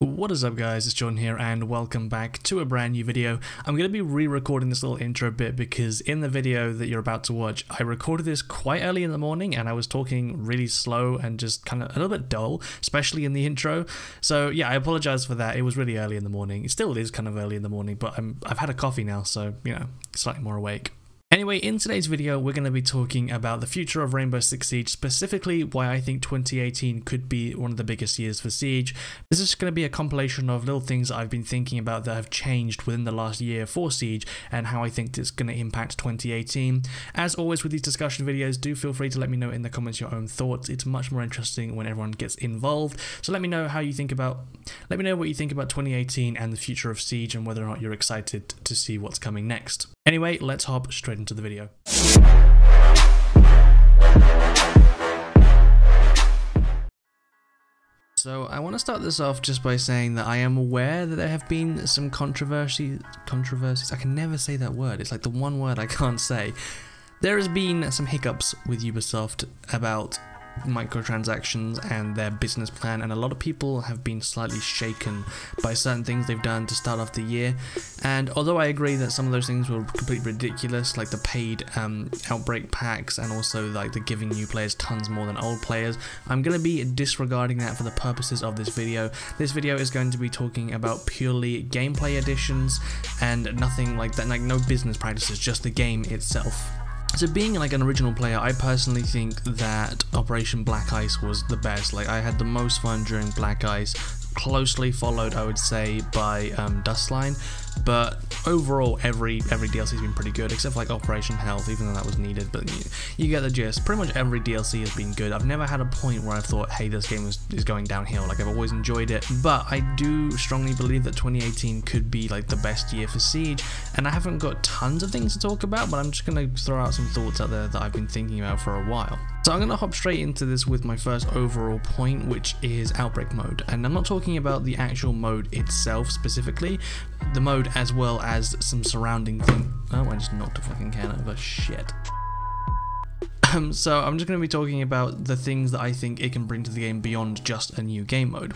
What is up guys, it's John here and welcome back to a brand new video. I'm going to be re-recording this little intro bit because in the video that you're about to watch, I recorded this quite early in the morning and I was talking really slow and just kind of a little bit dull, especially in the intro. So yeah, I apologize for that. It was really early in the morning. It still is kind of early in the morning, but I've had a coffee now, so you know, slightly more awake. Anyway, in today's video, we're going to be talking about the future of Rainbow Six Siege, specifically why I think 2018 could be one of the biggest years for Siege. This is going to be a compilation of little things that I've been thinking about that have changed within the last year for Siege and how I think it's going to impact 2018. As always with these discussion videos, do feel free to let me know in the comments your own thoughts. It's much more interesting when everyone gets involved. So let me know what you think about 2018 and the future of Siege and whether or not you're excited to see what's coming next. Anyway, let's hop straight into the video. So I want to start this off just by saying that I am aware that there have been some controversies. I can never say that word. It's like the one word I can't say. There has been some hiccups with Ubisoft about microtransactions and their business plan, and a lot of people have been slightly shaken by certain things they've done to start off the year. And although I agree that some of those things were completely ridiculous, like the paid Outbreak packs and also like the giving new players tons more than old players, I'm going to be disregarding that for the purposes of this video. This video is going to be talking about purely gameplay additions and nothing like that, like no business practices, just the game itself. So being like an original player, I personally think that Operation Black Ice was the best. Like I had the most fun during Black Ice, closely followed I would say by Dustline, but overall every DLC has been pretty good except for like Operation Health, even though that was needed, but you get the gist. Pretty much every DLC has been good. I've never had a point where I've thought, hey, this game is going downhill. Like I've always enjoyed it, but I do strongly believe that 2018 could be like the best year for Siege, and I haven't got tons of things to talk about, but I'm just going to throw out some thoughts out there that I've been thinking about for a while. So I'm going to hop straight into this with my first overall point, which is Outbreak mode. And I'm not talking about the actual mode itself specifically, the mode as well as some surrounding thing. Oh, I just knocked a fucking can over. Shit. So I'm just going to be talking about the things that I think it can bring to the game beyond just a new game mode.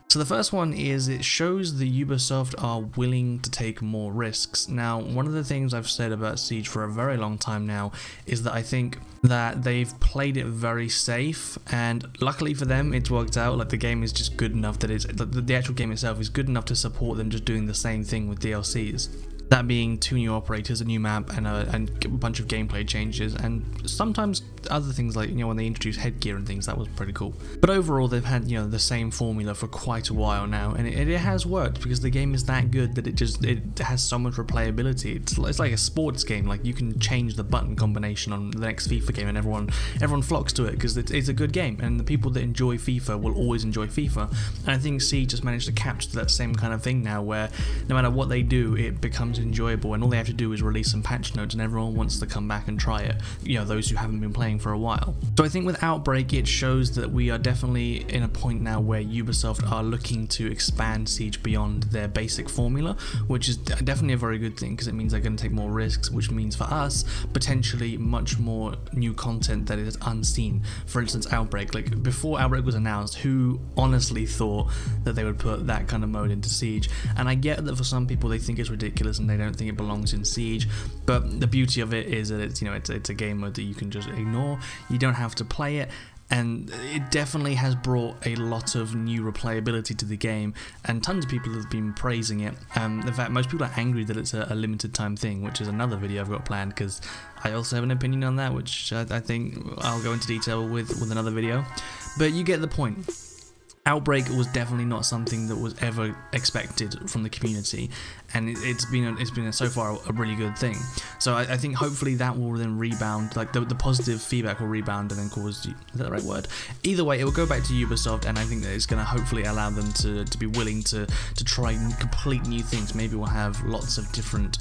So the first one is it shows that Ubisoft are willing to take more risks. Now, one of the things I've said about Siege for a very long time now is that I think that they've played it very safe, and luckily for them it's worked out. Like the game is just good enough that the actual game itself is good enough to support them just doing the same thing with DLCs. That being 2 new operators, a new map, and a bunch of gameplay changes, and sometimes other things like, you know, when they introduce headgear and things, that was pretty cool. But overall, they've had, you know, the same formula for quite a while now, and it has worked because the game is that good that it has so much replayability. It's like a sports game. Like you can change the button combination on the next FIFA game, and everyone flocks to it because it's a good game, and the people that enjoy FIFA will always enjoy FIFA. And I think Siege just managed to capture that same kind of thing now, where no matter what they do, it becomes enjoyable, and all they have to do is release some patch notes and everyone wants to come back and try it, you know, those who haven't been playing for a while. So I think with Outbreak it shows that we are definitely in a point now where Ubisoft are looking to expand Siege beyond their basic formula, which is definitely a very good thing because it means they're going to take more risks, which means for us potentially much more new content that is unseen. For instance, Outbreak, like before Outbreak was announced, who honestly thought that they would put that kind of mode into Siege? And I get that for some people they think it's ridiculous and they don't think it belongs in Siege, but the beauty of it is that it's, you know, it's a game mode that you can just ignore. You don't have to play it, and it definitely has brought a lot of new replayability to the game, and tons of people have been praising it. In fact, most people are angry that it's a limited time thing, which is another video I've got planned because I also have an opinion on that, which I think I'll go into detail with another video, but you get the point. Outbreak was definitely not something that was ever expected from the community, and it's been so far a really good thing. So I think hopefully that will then rebound, like the positive feedback will rebound and then cause, is that the right word? Either way, it will go back to Ubisoft, and I think that it's going to hopefully allow them to be willing to try complete new things. Maybe we'll have lots of different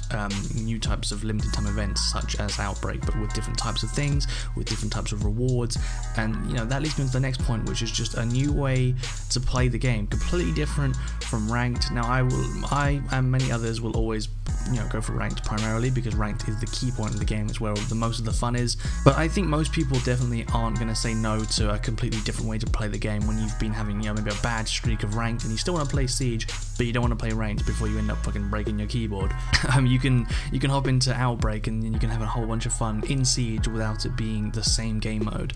new types of limited time events such as Outbreak, but with different types of things, with different types of rewards, and you know that leads me to the next point, which is just a new way to play the game, completely different from ranked. Now I and many others will always go for ranked primarily, because ranked is the key point of the game. It's where the most of the fun is. But I think most people definitely aren't going to say no to a completely different way to play the game when you've been having, maybe a bad streak of ranked and you still want to play Siege, but you don't want to play ranked before you end up fucking breaking your keyboard. You can hop into Outbreak and you can have a whole bunch of fun in Siege without it being the same game mode.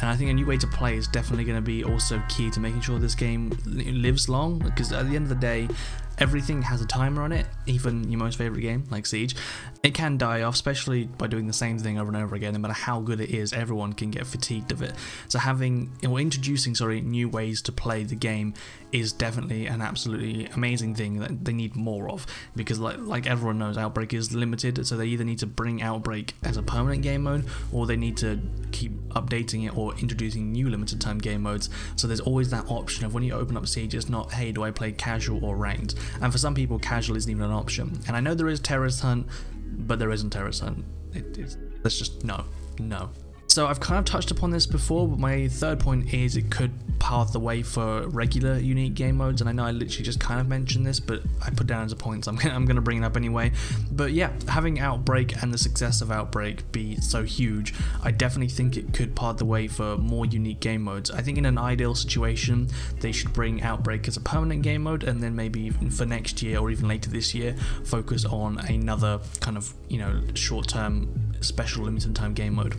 And I think a new way to play is definitely going to be also key to making sure this game lives long, because at the end of the day, everything has a timer on it, even your most favorite game like Siege. It can die off, especially by doing the same thing over and over again. No matter how good it is, everyone can get fatigued of it. So introducing new ways to play the game is definitely an absolutely amazing thing that they need more of, because like everyone knows, Outbreak is limited, so they either need to bring Outbreak as a permanent game mode, or they need to keep updating it or introducing new limited time game modes. So there's always that option of when you open up Siege, it's not, hey, do I play casual or ranked? And for some people, casual isn't even an option. And I know there is Terrorist Hunt, but there isn't Terrorist Hunt. That's just no. So I've kind of touched upon this before, but my third point is it could pave the way for regular unique game modes. And I know I literally just kind of mentioned this, but I put down as a point, so I'm going to bring it up anyway. But yeah, having Outbreak and the success of Outbreak be so huge, I definitely think it could pave the way for more unique game modes. I think in an ideal situation, they should bring Outbreak as a permanent game mode, and then maybe even for next year or even later this year, focus on another kind of, short-term special limited time game mode.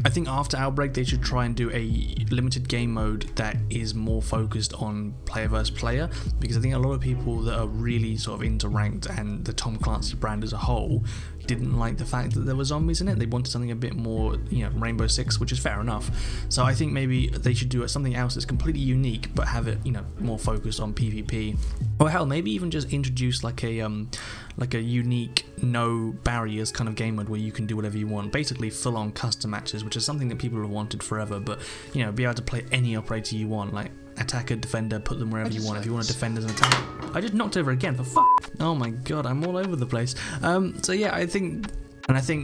I think after Outbreak, they should try and do a limited game mode that is more focused on player versus player, because I think a lot of people that are really sort of into ranked and the Tom Clancy brand as a whole didn't like the fact that there were zombies in it. They wanted something a bit more, Rainbow Six, which is fair enough. So I think maybe they should do something else that's completely unique, but have it, more focused on PvP. Or hell, maybe even just introduce like a unique no barriers kind of game mode where you can do whatever you want. Basically full-on custom matches, which is something that people have wanted forever. But be able to play any operator you want, like attacker, defender, put them wherever you want. If you want to defend as an attacker. I just knocked over again, for fuck. Oh my god, I'm all over the place. So yeah, I think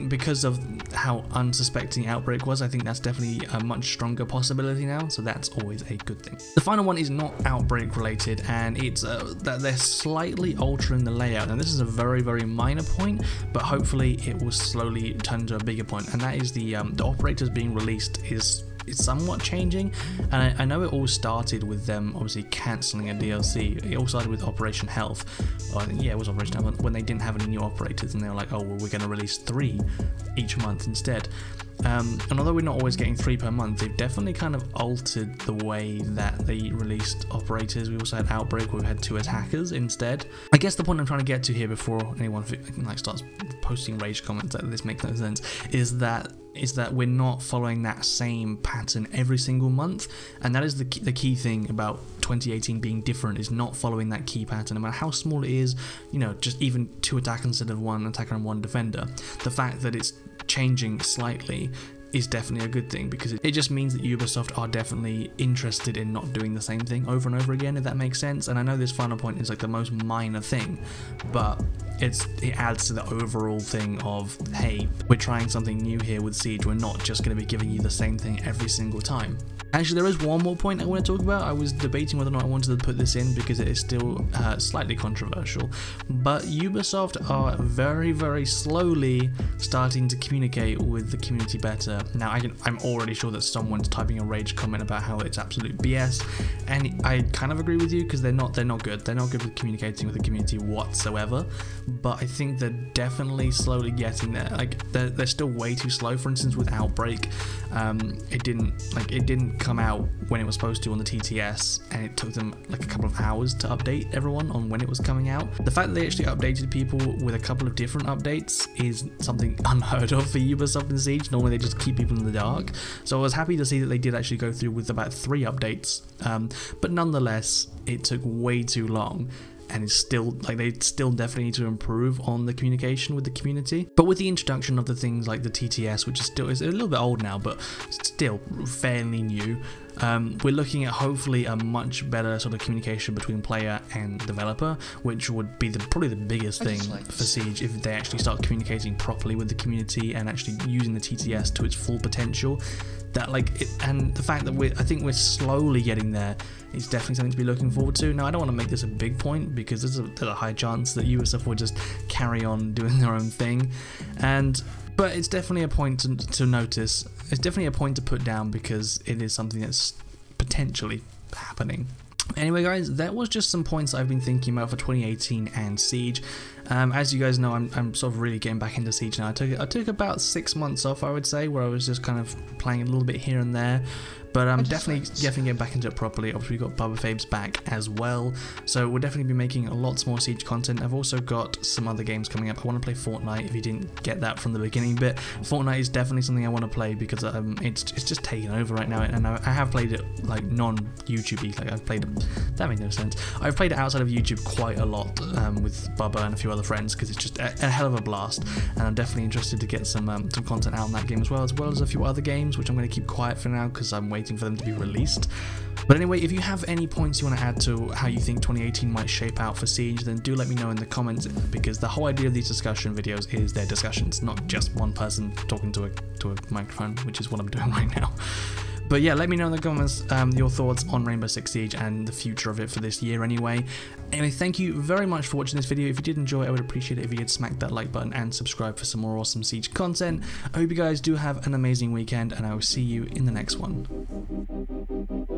because of how unsuspecting Outbreak was, I think that's definitely a much stronger possibility now, so that's always a good thing. The final one is not Outbreak related, and it's that they're slightly altering the layout. And this is a very, very minor point, but hopefully it will slowly turn to a bigger point, and that is the operators being released is somewhat changing. And I know it all started with them obviously cancelling a DLC. It all started with Operation Health. Yeah, it was Operation Health, when they didn't have any new operators, and they were like, oh well, we're going to release 3 each month instead. And although we're not always getting 3 per month, they've definitely kind of altered the way that they released operators. We also had Outbreak, where we had 2 attackers instead. I guess the point I'm trying to get to here, before anyone starts posting rage comments that this makes no sense, is that we're not following that same pattern every single month. And that is the key thing about 2018 being different, is not following that key pattern, no matter how small it is. Just even 2 attackers instead of 1 attacker and 1 defender. The fact that it's changing slightly is definitely a good thing, because it just means that Ubisoft are definitely interested in not doing the same thing over and over again, if that makes sense. And I know this final point is like the most minor thing, but it adds to the overall thing of, hey, we're trying something new here with Siege. We're not just going to be giving you the same thing every single time. Actually, there is one more point I want to talk about. I was debating whether or not I wanted to put this in, because it is still slightly controversial. But Ubisoft are very, very slowly starting to communicate with the community better. Now, I'm already sure that someone's typing a rage comment about how it's absolute BS, and I kind of agree with you, because they're not good. They're not good with communicating with the community whatsoever. But I think they're definitely slowly getting there. Like they're still way too slow. For instance, with Outbreak, it didn't come out when it was supposed to on the TTS, and it took them like a couple of hours to update everyone on when it was coming out. The fact that they actually updated people with a couple of different updates is something unheard of for Ubisoft and Siege. Normally they just keep people in the dark. So I was happy to see that they did actually go through with about 3 updates, but nonetheless it took way too long. And it's still, they still definitely need to improve on the communication with the community. But with the introduction of the things like the TTS, which is a little bit old now, but still fairly new, we're looking at hopefully a much better sort of communication between player and developer, which would be probably the biggest thing for Siege, if they actually start communicating properly with the community and actually using the TTS to its full potential. that and the fact that I think we're slowly getting there is definitely something to be looking forward to. Now, I don't want to make this a big point because there's a high chance that Ubisoft will just carry on doing their own thing, but it's definitely a point to notice. It's definitely a point to put down because it is something that's potentially happening. Anyway guys, that was just some points I've been thinking about for 2018 and Siege. As you guys know, I'm sort of really getting back into Siege now. I took about 6 months off, I would say, where I was just kind of playing a little bit here and there. But I'm definitely getting back into it properly. Obviously, we've got Bubba Fabes back as well, so we'll definitely be making lots more Siege content. I've also got some other games coming up. I want to play Fortnite, if you didn't get that from the beginning bit. Fortnite is definitely something I want to play because it's just taking over right now, and I have played it like non-YouTube-y. Like I've played it, that made no sense. I've played it outside of YouTube quite a lot with Bubba and a few other friends because it's just a hell of a blast, and I'm definitely interested to get some content out on that game as well as a few other games, which I'm going to keep quiet for now because I'm waiting for them to be released. But anyway, if you have any points you want to add to how you think 2018 might shape out for Siege, then do let me know in the comments, because the whole idea of these discussion videos is they're discussions, not just one person talking to a microphone, which is what I'm doing right now. But yeah, let me know in the comments your thoughts on Rainbow Six Siege and the future of it for this year anyway. Anyway, thank you very much for watching this video. If you did enjoy it, I would appreciate it if you could smack that like button and subscribe for some more awesome Siege content. I hope you guys do have an amazing weekend, and I will see you in the next one.